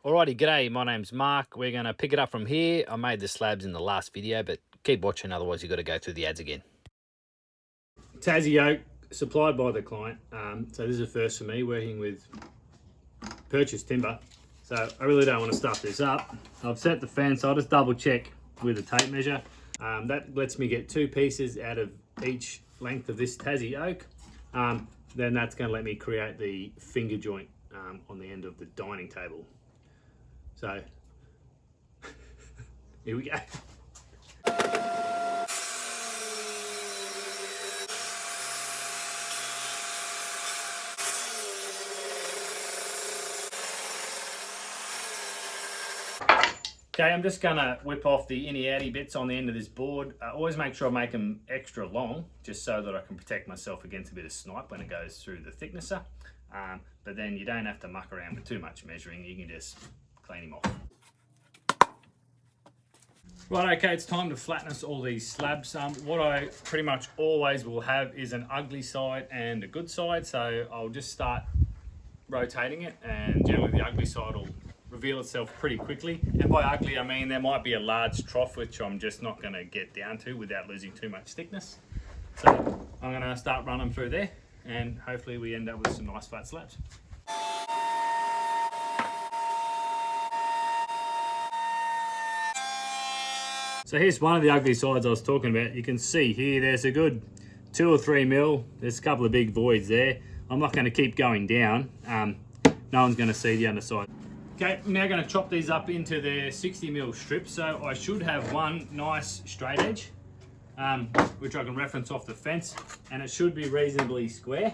Alrighty, g'day, my name's Mark. We're going to pick it up from here. I made the slabs in the last video, but keep watching, otherwise you've got to go through the ads again. Tassie oak, supplied by the client. So this is a first for me, working with purchased timber. So I really don't want to stuff this up. I've set the fence, I'll just double check with a tape measure. That lets me get 2 pieces out of each length of this Tassie oak. Then that's going to let me create the finger joint on the end of the dining table. So, here we go. Okay, I'm just gonna whip off the inny-outy bits on the end of this board. Always make sure I make them extra long, just so that I can protect myself against a bit of snipe when it goes through the thicknesser. But then you don't have to muck around with too much measuring, you can just clean him off. Right, okay, it's time to flatness all these slabs. What I pretty much always will have is an ugly side and a good side, so I'll just start rotating it, and generally the ugly side will reveal itself pretty quickly. And by ugly, I mean there might be a large trough which I'm just not going to get down to without losing too much thickness. So I'm going to start running through there, and hopefully we end up with some nice flat slabs. So here's one of the ugly sides I was talking about. You can see here, there's a good 2 or 3 mil. There's a couple of big voids there. I'm not going to keep going down. No one's going to see the underside. Okay, I'm now going to chop these up into the 60 mil strips. So I should have one nice straight edge, which I can reference off the fence, and it should be reasonably square.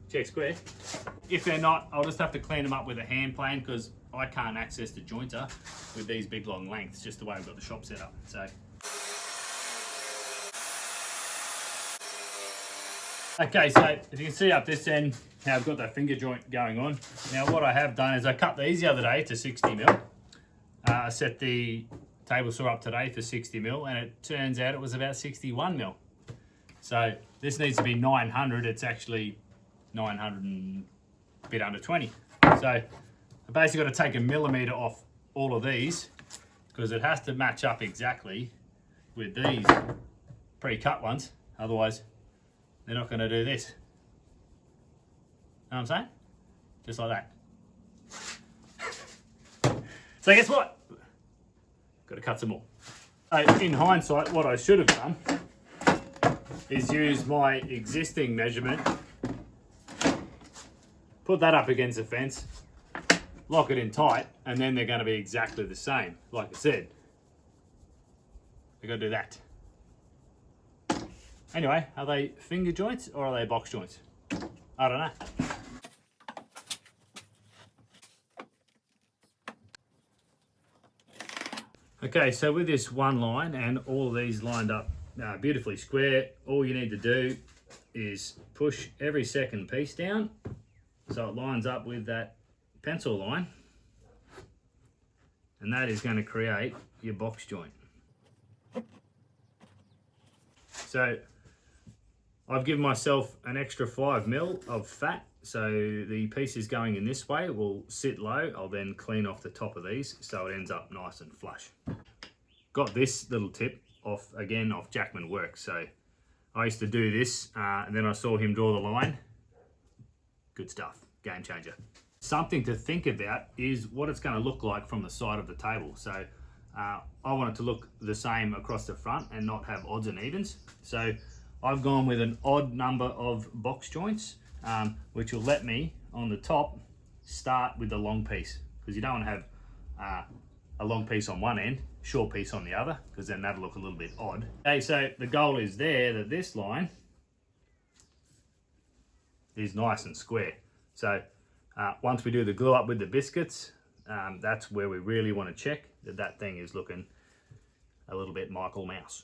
Check square. If they're not, I'll just have to clean them up with a hand plane, because I can't access the jointer with these big long lengths, just the way I've got the shop set up. So, okay, so as you can see up this end, now I've got that finger joint going on. Now what I have done is I cut these the other day to 60 mil. I set the table saw up today for 60 mil, and it turns out it was about 61 mil. So this needs to be 900. It's actually 900 and a bit under 20. So I basically got to take a millimetre off all of these, because it has to match up exactly with these pre-cut ones. Otherwise, they're not going to do this. Know what I'm saying? Just like that. So guess what? Got to cut some more. So in hindsight, what I should have done is use my existing measurement, put that up against the fence, lock it in tight, and then they're going to be exactly the same. Like I said, I got to do that. Anyway, are they finger joints or are they box joints? I don't know. Okay, so with this one line and all of these lined up beautifully square, all you need to do is push every second piece down so it lines up with that pencil line, and that is going to create your box joint. So I've given myself an extra 5 mil of fat, so the pieces going in this way will sit low. I'll then clean off the top of these so it ends up nice and flush. Got this little tip off, again, off Jackman Works. So I used to do this, and then I saw him draw the line. Good stuff, game changer. Something to think about is what it's going to look like from the side of the table. So I want it to look the same across the front and not have odds and evens. So I've gone with an odd number of box joints, which will let me, on the top, start with the long piece, because you don't want to have a long piece on one end, short piece on the other, because then that'll look a little bit odd. Okay, so the goal is there that this line is nice and square. So once we do the glue up with the biscuits, that's where we really want to check that that thing is looking a little bit Michael Mouse.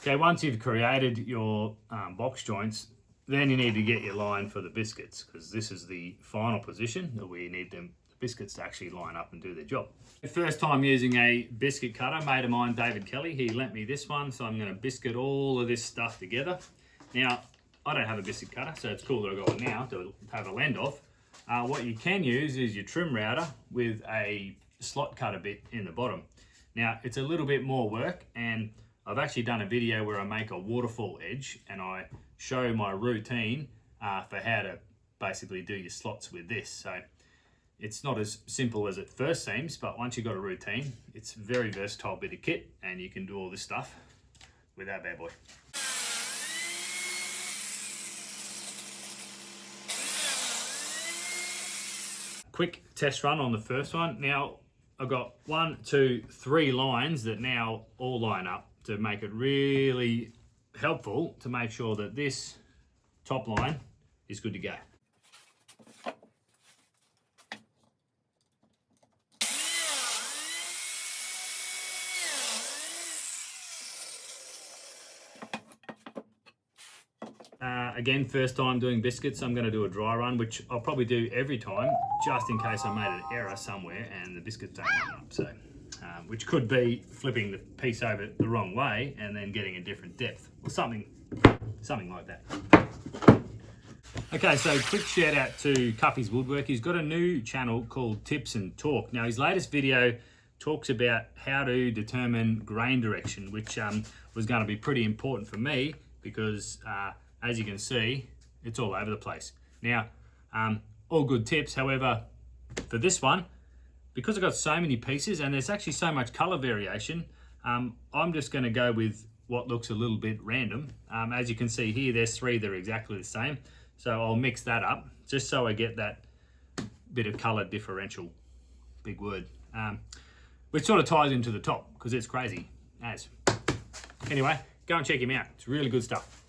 Okay, once you've created your box joints, then you need to get your line for the biscuits, because this is the final position that we need them to biscuits to actually line up and do their job. The first time using a biscuit cutter, mate of mine, David Kelly, he lent me this one, so I'm going to biscuit all of this stuff together. Now, I don't have a biscuit cutter, so it's cool that I've got one now to have a lend off. What you can use is your trim router with a slot cutter bit in the bottom. Now, it's a little bit more work, and I've actually done a video where I make a waterfall edge and I show my routine for how to basically do your slots with this. So it's not as simple as it first seems, but once you've got a routine, it's a very versatile bit of kit and you can do all this stuff with that bad boy. Quick test run on the first one. Now I've got 1, 2, 3 lines that now all line up to make it really helpful to make sure that this top line is good to go. Again, first time doing biscuits, I'm going to do a dry run, which I'll probably do every time, just in case I made an error somewhere and the biscuits don't line up. So, which could be flipping the piece over the wrong way and then getting a different depth, or something like that. Okay, so quick shout out to Cuffy's Woodwork. He's got a new channel called Tips and Talk. Now, his latest video talks about how to determine grain direction, which was going to be pretty important for me because as you can see, it's all over the place. Now, all good tips. However, for this one, because I've got so many pieces and there's actually so much color variation, I'm just going to go with what looks a little bit random. As you can see here, there's 3 that are exactly the same. So I'll mix that up just so I get that bit of color differential, big word, which sort of ties into the top because it's crazy as. Anyway, go and check him out. It's really good stuff.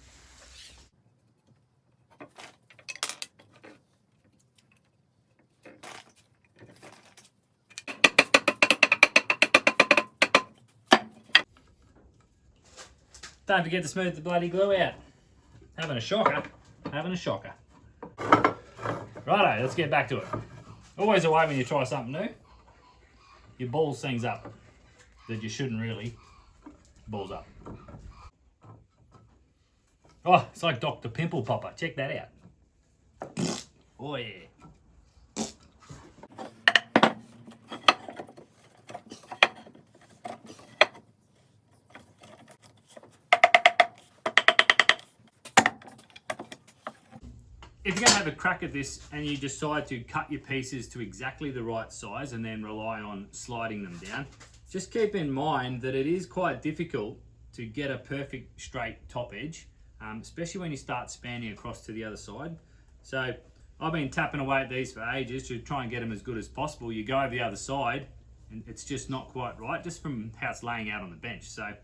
Don't forget to smooth the bloody glue out. Having a shocker. Righto, let's get back to it. Always a way when you try something new, you balls things up that you shouldn't really balls up. Oh, it's like Dr. Pimple Popper. Check that out. Oh yeah. If you're going to have a crack at this and you decide to cut your pieces to exactly the right size and then rely on sliding them down, just keep in mind that it is quite difficult to get a perfect straight top edge, especially when you start spanning across to the other side. So I've been tapping away at these for ages to try and get them as good as possible. You go over the other side and it's just not quite right, just from how it's laying out on the bench. So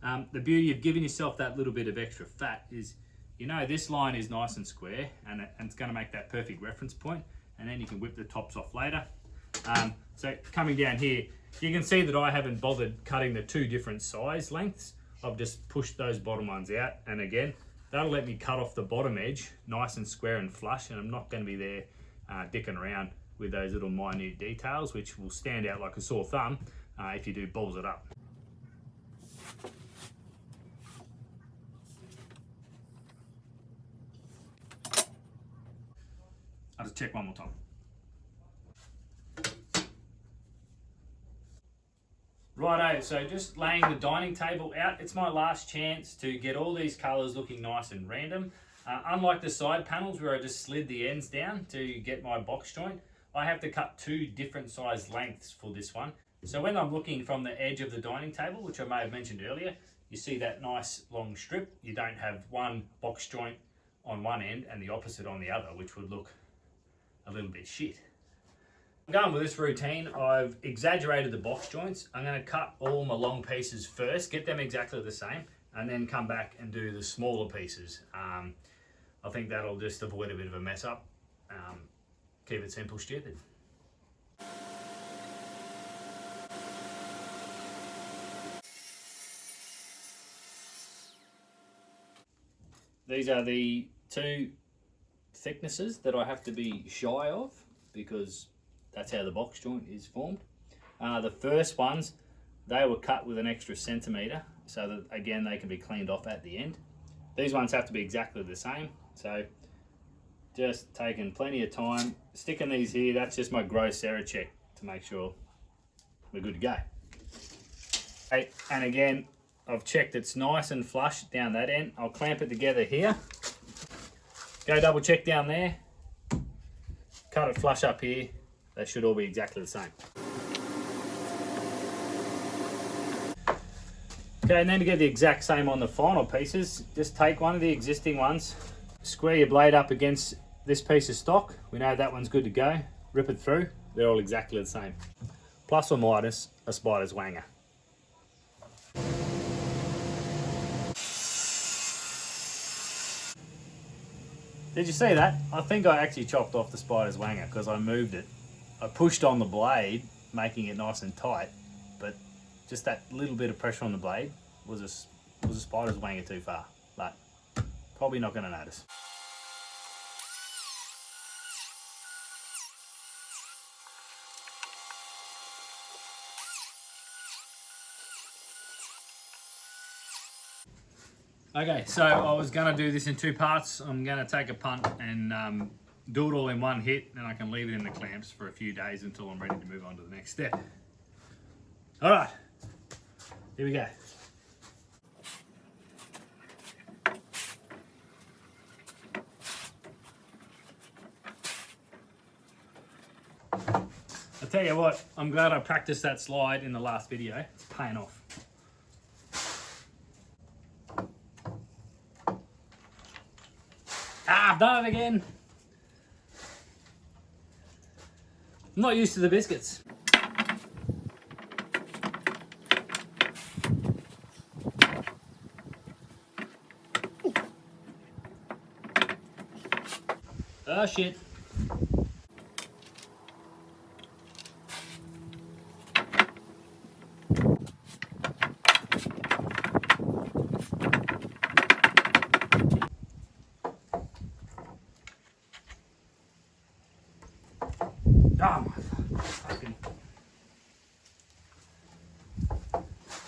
the beauty of giving yourself that little bit of extra fat is, you know, this line is nice and square and it's going to make that perfect reference point, and then you can whip the tops off later. So coming down here, you can see that I haven't bothered cutting the 2 different size lengths. I've just pushed those bottom ones out, and again, that'll let me cut off the bottom edge nice and square and flush, and I'm not going to be there dicking around with those little minute details, which will stand out like a sore thumb if you do balls it up. I'll just check one more time. Righto, so just laying the dining table out. It's my last chance to get all these colours looking nice and random. Unlike the side panels where I just slid the ends down to get my box joint, I have to cut 2 different size lengths for this one. So when I'm looking from the edge of the dining table, which I may have mentioned earlier, you see that nice long strip. You don't have one box joint on one end and the opposite on the other, which would look a little bit shit. I'm going with this routine. I've exaggerated the box joints. I'm going to cut all my long pieces first, get them exactly the same, and then come back and do the smaller pieces. I think that'll just avoid a bit of a mess up. Keep it simple, stupid. These are the 2 thicknesses that I have to be shy of because That's how the box joint is formed. The first ones, they were cut with an extra centimetre so that again they can be cleaned off at the end. These ones have to be exactly the same, so just taking plenty of time, sticking these here. That's just my gross error check to make sure we're good to go. Okay, and again, I've checked it's nice and flush down that end. I'll clamp it together here. Go double check down there. Cut it flush up here. They should all be exactly the same. Okay, and then to get the exact same on the final pieces, just take one of the existing ones, square your blade up against this piece of stock. We know that one's good to go. Rip it through. They're all exactly the same. Plus or minus a spider's wanger. Did you see that? I think I actually chopped off the spider's wanger because I moved it. I pushed on the blade, making it nice and tight, but just that little bit of pressure on the blade was a spider's wanger too far, but probably not going to notice. Okay, so I was going to do this in two parts. I'm going to take a punt and do it all in one hit, and I can leave it in the clamps for a few days until I'm ready to move on to the next step. All right, here we go. I'll tell you what, I'm glad I practiced that slide in the last video. It's paying off. I've done it again. I'm not used to the biscuits. Oh shit. Oh my fucking.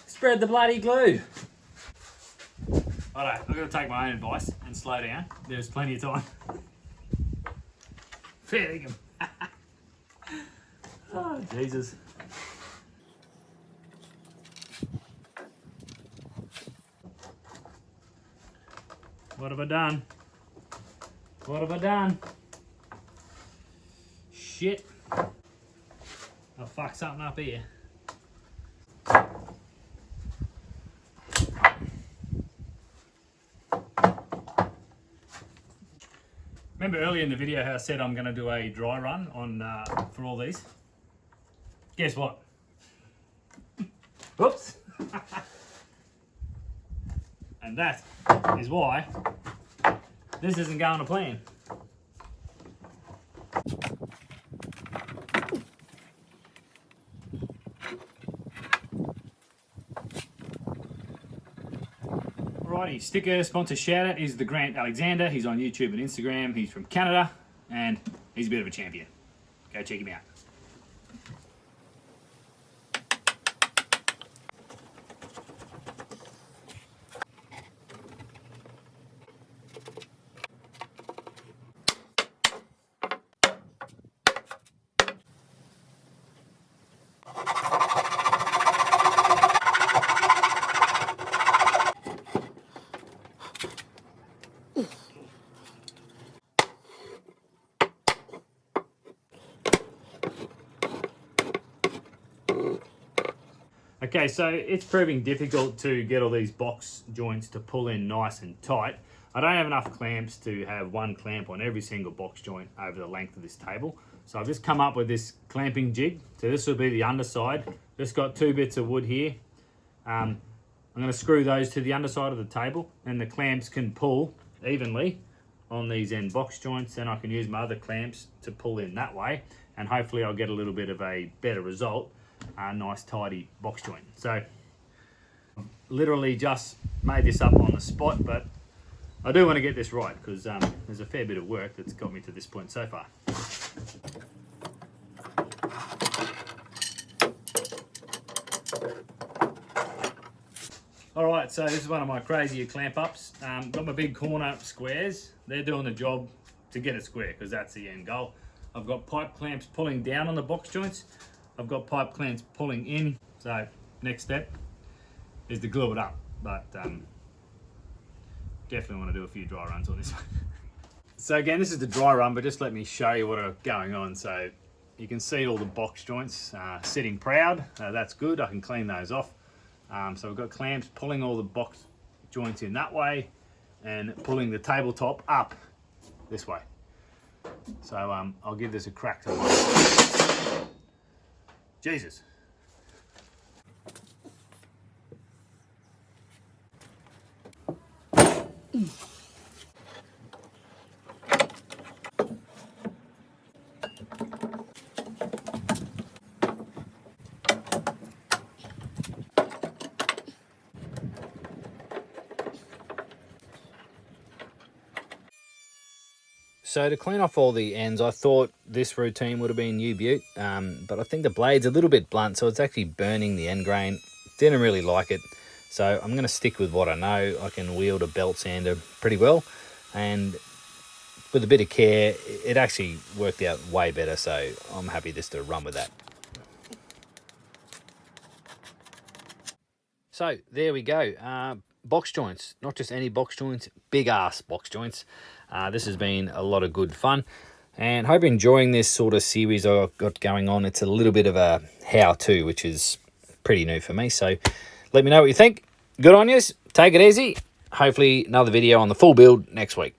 Spread the bloody glue. Alright, I've got to take my own advice and slow down. There's plenty of time. Fair dinkum. Oh, Jesus. What have I done? What have I done? Shit. I'll fuck something up here. Remember earlier in the video how I said I'm going to do a dry run on for all these? Guess what? Whoops. And that is why this isn't going to plan. Alrighty, sticker sponsor shout out is the Grant Alexander. He's on YouTube and Instagram. He's from Canada and he's a bit of a champion. Go check him out. Okay, so it's proving difficult to get all these box joints to pull in nice and tight. I don't have enough clamps to have one clamp on every single box joint over the length of this table. So I've just come up with this clamping jig. So this will be the underside. Just got two bits of wood here. I'm going to screw those to the underside of the table and the clamps can pull evenly on these end box joints. Then I can use my other clamps to pull in that way and hopefully I'll get a little bit of a better result. A nice tidy box joint. So literally just made this up on the spot, but I do want to get this right because there's a fair bit of work that's got me to this point so far. All right, so this is one of my crazier clamp ups. Got my big corner squares. They're doing the job to get it square because that's the end goal. I've got pipe clamps pulling down on the box joints. I've got pipe clamps pulling in. So next step is to glue it up, but definitely want to do a few dry runs on this one. So again, this is the dry run, but just let me show you what are going on. So you can see all the box joints sitting proud. That's good. I can clean those off. So we've got clamps pulling all the box joints in that way and pulling the tabletop up this way. So I'll give this a crack tomorrow. Jesus. So to clean off all the ends, I thought this routine would have been U-Butte, but I think the blade's a little bit blunt, so it's actually burning the end grain. Didn't really like it, so I'm going to stick with what I know. I can wield a belt sander pretty well, and with a bit of care, it actually worked out way better, so I'm happy just to run with that. So there we go. Box joints, not just any box joints, big ass box joints. This has been a lot of good fun, and hope you're enjoying this sort of series I've got going on. It's a little bit of a how-to, which is pretty new for me. So let me know what you think. Good on yous. Take it easy. Hopefully another video on the full build next week.